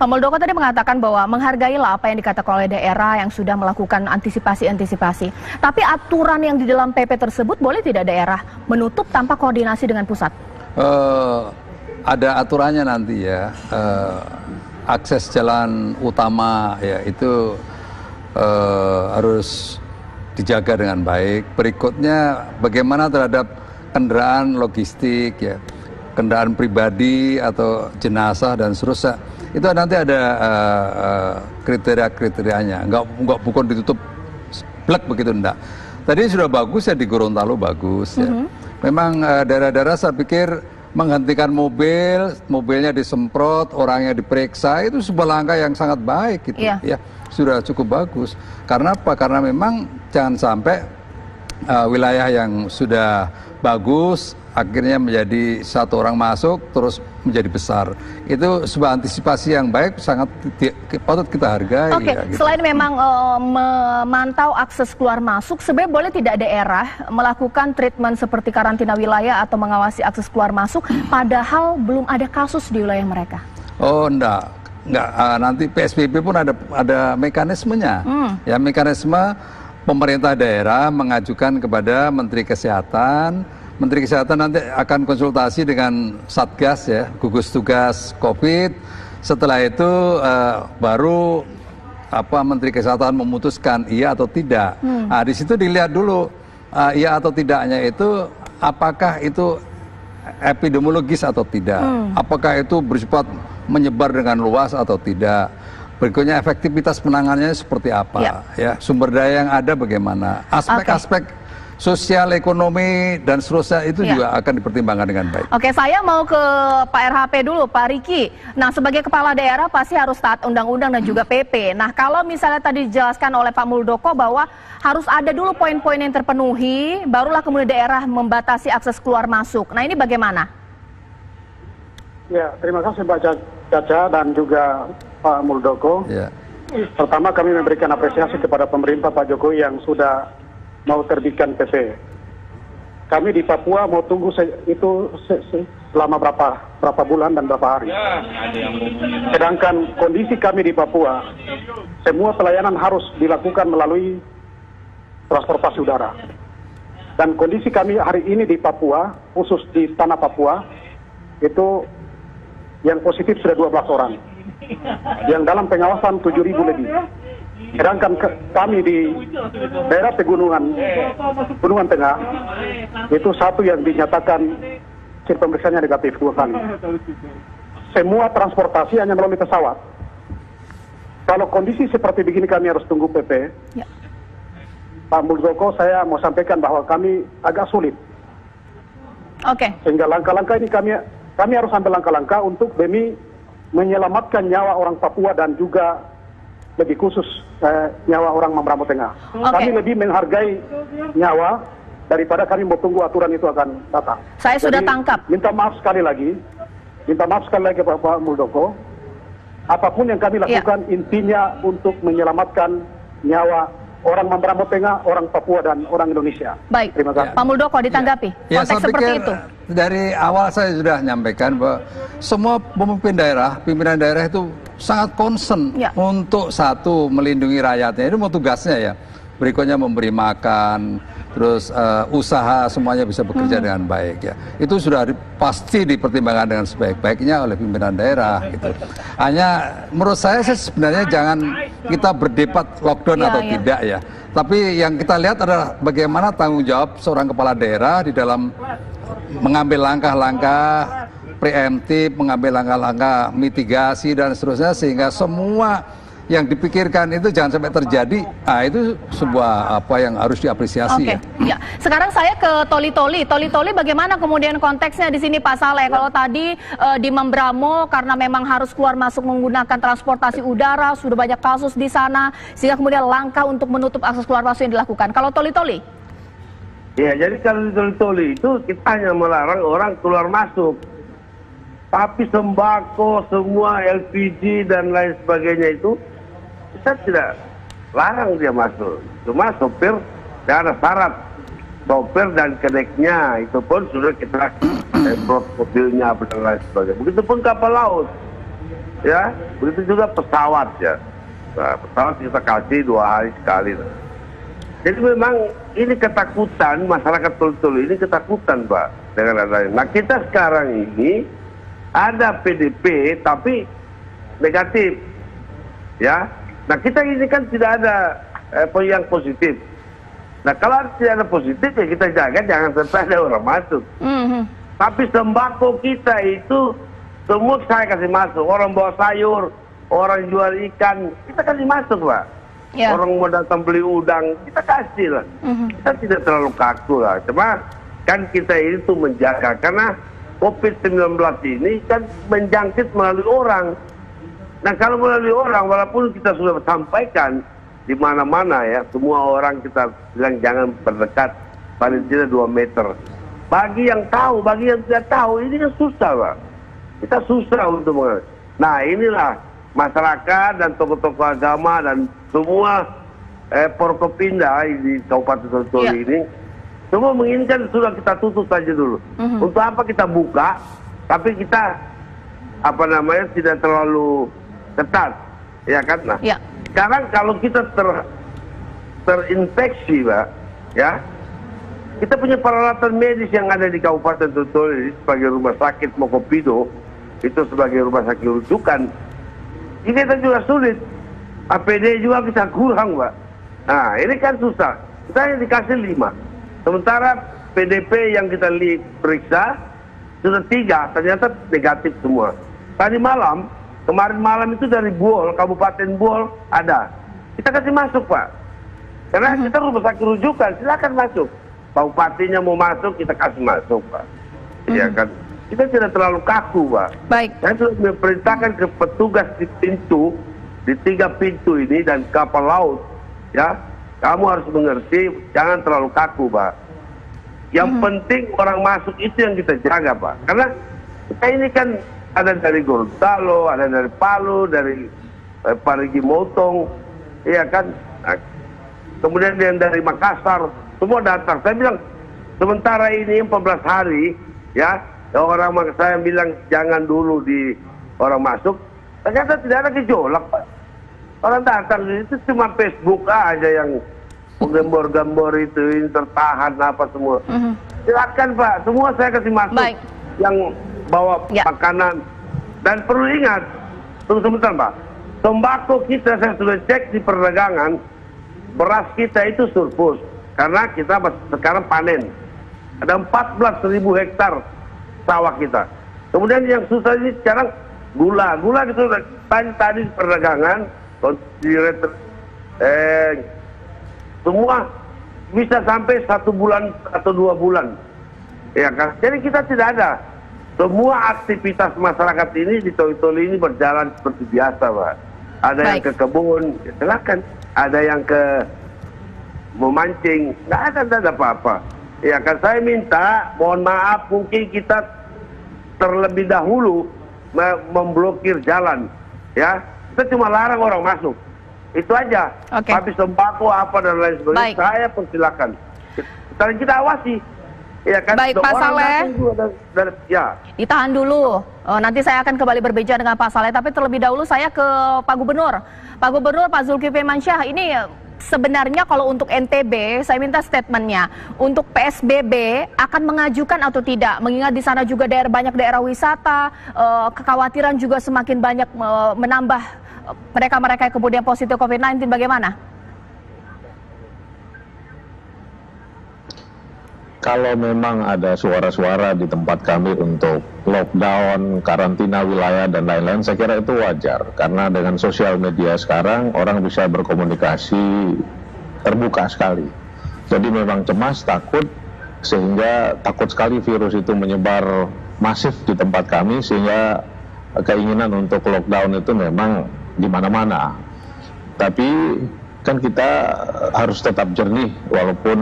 Pak Muldoko tadi mengatakan bahwa menghargailah apa yang dikatakan oleh daerah yang sudah melakukan antisipasi. Tapi aturan yang di dalam PP tersebut boleh tidak daerah menutup tanpa koordinasi dengan pusat? Ada aturannya nanti ya. Akses jalan utama ya itu harus dijaga dengan baik. Berikutnya bagaimana terhadap kendaraan logistik ya, kendaraan pribadi atau jenazah dan seterusnya. Itu nanti ada kriteria-kriterianya. Bukan ditutup blek begitu enggak. Tadi sudah bagus ya di Gorontalo bagus ya. Memang daerah-daerah saya pikir menghentikan mobilnya disemprot, orangnya diperiksa itu sebuah langkah yang sangat baik gitu ya. Sudah cukup bagus. Karena apa? Karena memang jangan sampai wilayah yang sudah bagus akhirnya menjadi satu orang masuk terus menjadi besar. Itu sebuah antisipasi yang baik, sangat patut kita hargai. Oke, ya, gitu. Selain memang memantau akses keluar masuk, sebenarnya boleh tidak daerah melakukan treatment seperti karantina wilayah atau mengawasi akses keluar masuk, padahal belum ada kasus di wilayah mereka? Oh, enggak. Nanti PSBB pun ada mekanismenya. Ya, mekanisme pemerintah daerah mengajukan kepada Menteri Kesehatan. Menteri Kesehatan nanti akan konsultasi dengan Satgas ya, gugus tugas COVID. Setelah itu baru Menteri Kesehatan memutuskan iya atau tidak. Nah, di situ dilihat dulu iya atau tidaknya itu apakah itu epidemiologis atau tidak. Apakah itu bersifat menyebar dengan luas atau tidak. Berikutnya efektivitas penanganannya seperti apa ya, sumber daya yang ada bagaimana, aspek-aspek sosial, ekonomi dan seterusnya itu juga akan dipertimbangkan dengan baik. Oke, saya mau ke Pak RHP dulu, Pak Riki. Nah, sebagai kepala daerah pasti harus taat undang-undang dan juga PP. Nah, kalau misalnya tadi dijelaskan oleh Pak Muldoko bahwa harus ada dulu poin-poin yang terpenuhi, barulah kemudian daerah membatasi akses keluar masuk. Nah, ini bagaimana? Ya, terima kasih Mbak Caca dan juga Pak Muldoko. Ya. Pertama kami memberikan apresiasi kepada pemerintah Pak Jokowi yang sudah mau terbitkan PP. Kami di Papua mau tunggu selama berapa bulan dan berapa hari. Sedangkan kondisi kami di Papua, semua pelayanan harus dilakukan melalui transportasi udara. Dan kondisi kami hari ini di Papua, khusus di tanah Papua, itu yang positif sudah 12 orang. Yang dalam pengawasan 7.000 lebih. Sedangkan kami di daerah pegunungan Tengah, itu satu yang dinyatakan hasil pemeriksaannya negatif 2 kali. Semua transportasi hanya melalui pesawat. Kalau kondisi seperti begini kami harus tunggu PP. Ya. Pak Muldoko, saya mau sampaikan bahwa kami agak sulit. Oke. Sehingga langkah-langkah ini kami harus ambil langkah-langkah untuk demi menyelamatkan nyawa orang Papua dan juga lebih khusus nyawa orang Mamberamo Tengah. Kami lebih menghargai nyawa daripada kami mau tunggu aturan itu akan datang. Saya sudah tangkap. Minta maaf sekali lagi Pak Muldoko. Apapun yang kami lakukan intinya untuk menyelamatkan nyawa orang Mamberamo Tengah, orang Papua dan orang Indonesia. Baik, terima kasih. Pak Muldoko ditanggapi konteks seperti itu. Dari awal saya sudah menyampaikan bahwa semua pimpinan daerah itu sangat concern untuk satu melindungi rakyatnya, itu mau tugasnya ya. Berikutnya memberi makan, terus usaha semuanya bisa bekerja dengan baik ya. Itu sudah pasti dipertimbangkan dengan sebaik-baiknya oleh pimpinan daerah gitu. Hanya menurut saya sebenarnya jangan kita berdebat lockdown atau tidak ya. Tapi yang kita lihat adalah bagaimana tanggung jawab seorang kepala daerah di dalam mengambil langkah-langkah preemptif, mengambil langkah-langkah mitigasi dan seterusnya sehingga semua yang dipikirkan itu jangan sampai terjadi. Nah, itu sebuah apa yang harus diapresiasi. Ya. Sekarang saya ke Toli-Toli. Toli-Toli bagaimana kemudian konteksnya di sini Pak Saleh? Kalau tadi di Mamberamo karena memang harus keluar masuk menggunakan transportasi udara, sudah banyak kasus di sana sehingga kemudian langkah untuk menutup akses keluar masuk yang dilakukan. Kalau Toli-Toli? Ya, jadi kalau di Toli-Toli itu kita hanya melarang orang keluar masuk. Tapi sembako, semua LPG dan lain sebagainya itu kita tidak larang dia masuk. Cuma sopir tidak ada syarat. Sopir dan keneknya itu pun sudah kita semprot mobilnya dan lain sebagainya. Begitupun kapal laut. ya. Begitu juga pesawat ya. Nah, pesawat kita kasih 2 hari sekali. Jadi memang ini ketakutan masyarakat Toli-Toli ini ketakutan Pak dengan adanya. Nah kita sekarang ini ada PDP tapi negatif, ya. Nah kita ini kan tidak ada yang positif. Nah kalau tidak ada positif ya kita jaga jangan sampai ada orang masuk. Tapi sembako kita itu semua saya kasih masuk. Orang bawa sayur, orang jual ikan, kita kasih masuk Pak. Ya. Orang mau datang beli udang, kita kasih lah. Kita tidak terlalu kaku lah. Cuma kan kita itu menjaga. Karena COVID-19 ini kan menjangkit melalui orang. Nah kalau melalui orang, walaupun kita sudah sampaikan di mana-mana ya, semua orang kita bilang jangan berdekat, paling tidak 2 meter. Bagi yang tahu, bagi yang tidak tahu, ini kan susah Pak. Kita susah untuk mengerti. Nah inilah masyarakat dan tokoh-tokoh agama dan semua Forkopimda di Kabupaten Toli ini semua menginginkan sudah kita tutup saja dulu. Untuk apa kita buka tapi kita tidak terlalu ketat ya kan. Nah sekarang kalau kita terinfeksi Pak ya, kita punya peralatan medis yang ada di Kabupaten Toli sebagai rumah sakit Mokopido itu sebagai rumah sakit rujukan. Ini kita juga sulit. APD juga kita kurang, Pak. Nah, ini kan susah. Kita yang dikasih 5. Sementara PDP yang kita periksa sudah 3, ternyata negatif semua. Kemarin malam itu dari Buol, Kabupaten Buol ada. Kita kasih masuk, Pak. Karena kita rumah sakit rujukan, silakan masuk. Pak Bupatinya mau masuk, kita kasih masuk, Pak. Iya kan? Kita tidak terlalu kaku, Pak. Baik. Saya sudah memerintahkan ke petugas di 3 pintu ini dan kapal laut, ya, kamu harus mengerti, jangan terlalu kaku, Pak. Yang penting orang masuk itu yang kita jaga, Pak. Karena kita ini kan ada dari Gorontalo, ada dari Palu, dari Parigi Motong, iya kan. Nah, kemudian yang dari Makassar, semua datang. Saya bilang, sementara ini 14 hari, ya, orang saya bilang jangan dulu di orang masuk. Ternyata tidak ada gejolak, Pak. Orang datang itu cuma Facebook aja yang gembor-gembor itu ini tertahan apa semua. Silakan Pak, semua saya kasih masuk. Baik. Yang bawa makanan. Dan perlu ingat, tunggu sebentar Pak. Sembako kita saya sudah cek di perdagangan, beras kita itu surplus karena kita sekarang panen. Ada 14.000 hektar sawah kita. Kemudian yang susah ini sekarang gula gitu tadi perdagangan semua bisa sampai 1 bulan atau 2 bulan, ya kan? Jadi kita tidak ada. Semua aktivitas masyarakat ini di Toli-Toli ini berjalan seperti biasa, Pak. Ada yang ke kebun, ya silakan. Ada yang ke memancing, nggak ada apa-apa. Ya kan? Saya minta, mohon maaf, mungkin kita terlebih dahulu memblokir jalan, ya. Kita cuma larang orang masuk, itu aja. Habis sembako apa dan lain sebagainya, saya persilakan. Kita awasi, ya kan. Baik Pak Saleh, ya. ditahan dulu. Nanti saya akan kembali berbicara dengan Pak Saleh, tapi terlebih dahulu saya ke Pak Gubernur. Pak Gubernur, Pak Zulkifli Mansyah, ini sebenarnya kalau untuk NTB, saya minta statementnya. Untuk PSBB akan mengajukan atau tidak? Mengingat di sana juga banyak daerah wisata, kekhawatiran juga semakin banyak menambah mereka-mereka yang kemudian positif COVID-19, bagaimana? Kalau memang ada suara-suara di tempat kami untuk lockdown, karantina wilayah, dan lain-lain, saya kira itu wajar. Karena dengan sosial media sekarang, orang bisa berkomunikasi terbuka sekali. Jadi memang cemas, takut, sehingga takut sekali virus itu menyebar masif di tempat kami, sehingga keinginan untuk lockdown itu memang di mana-mana. Tapi kan kita harus tetap jernih, walaupun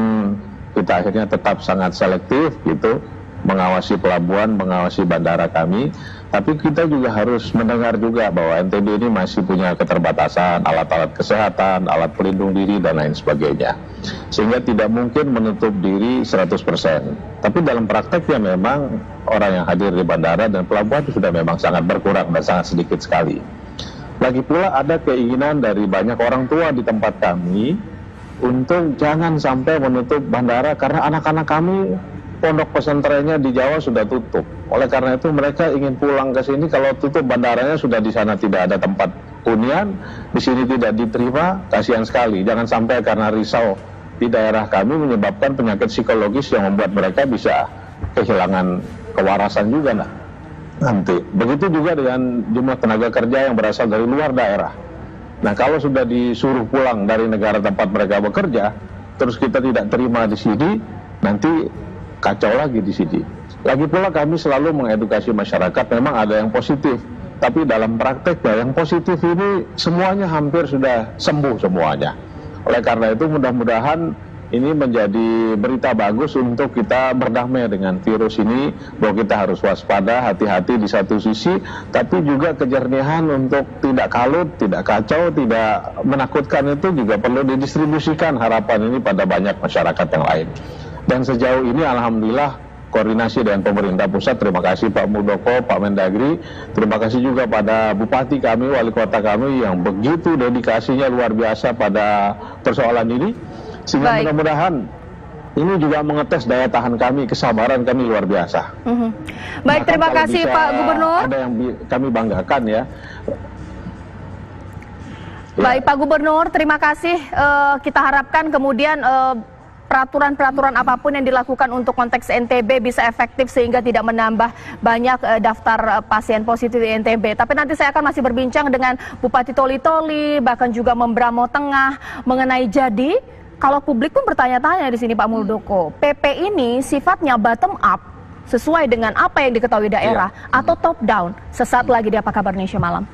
kita akhirnya tetap sangat selektif gitu, mengawasi pelabuhan, mengawasi bandara kami. Tapi kita juga harus mendengar juga bahwa NTB ini masih punya keterbatasan alat-alat kesehatan, alat pelindung diri, dan lain sebagainya. Sehingga tidak mungkin menutup diri 100%. Tapi dalam prakteknya memang orang yang hadir di bandara dan pelabuhan itu sudah memang sangat berkurang dan sangat sedikit sekali. Lagi pula ada keinginan dari banyak orang tua di tempat kami untuk jangan sampai menutup bandara karena anak-anak kami pondok pesantrennya di Jawa sudah tutup. Oleh karena itu mereka ingin pulang ke sini, kalau tutup bandaranya sudah di sana tidak ada tempat hunian, di sini tidak diterima, kasihan sekali. Jangan sampai karena risau di daerah kami menyebabkan penyakit psikologis yang membuat mereka bisa kehilangan kewarasan juga nanti. Begitu juga dengan jumlah tenaga kerja yang berasal dari luar daerah. Nah, kalau sudah disuruh pulang dari negara tempat mereka bekerja, terus kita tidak terima di sini, nanti kacau lagi di sini. Lagi pula kami selalu mengedukasi masyarakat, memang ada yang positif, tapi dalam prakteknya yang positif ini semuanya hampir sudah sembuh semuanya. Oleh karena itu mudah-mudahan ini menjadi berita bagus untuk kita berdamai dengan virus ini, bahwa kita harus waspada, hati-hati di satu sisi, tapi juga kejernihan untuk tidak kalut, tidak kacau, tidak menakutkan itu juga perlu didistribusikan harapan ini pada banyak masyarakat yang lain. Dan sejauh ini alhamdulillah koordinasi dengan pemerintah pusat, terima kasih Pak Muldoko, Pak Mendagri, terima kasih juga pada Bupati kami, Wali Kota kami yang begitu dedikasinya luar biasa pada persoalan ini, sehingga mudah-mudahan ini juga mengetes daya tahan kami, kesabaran kami luar biasa. Baik, terima kasih Pak Gubernur. Ada yang kami banggakan ya. Baik Pak Gubernur, terima kasih. Kita harapkan kemudian peraturan-peraturan apapun yang dilakukan untuk konteks NTB bisa efektif sehingga tidak menambah banyak daftar pasien positif di NTB. Tapi nanti saya akan masih berbincang dengan Bupati Toli-Toli, bahkan juga Membramo Tengah mengenai jadi kalau publik pun bertanya-tanya di sini Pak Muldoko, PP ini sifatnya bottom up sesuai dengan apa yang diketahui daerah atau top down. Sesaat lagi di Apa Kabar Indonesia Malam.